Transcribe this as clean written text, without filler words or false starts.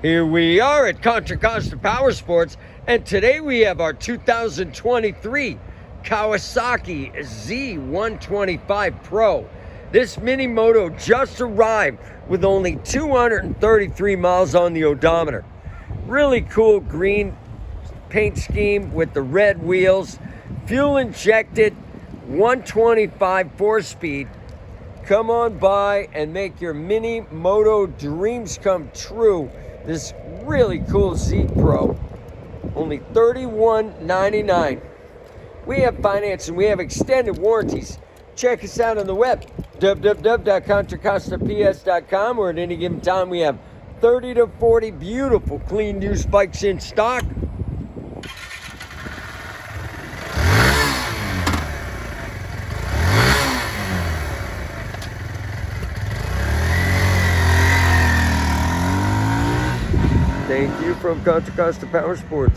Here we are at Contra Costa Powersports, and today we have our 2023 Kawasaki Z125 Pro. This minimoto just arrived with only 233 miles on the odometer. Really cool green paint scheme with the red wheels, fuel injected, 125 4-speed. Come on by and make your minimoto dreams come true. This really cool Z Pro, only $31.99. We have financing, we have extended warranties. Check us out on the web, www.contracostaps.com, where at any given time we have 30 to 40 beautiful clean used bikes in stock. Thank you from Contra Costa Powersports.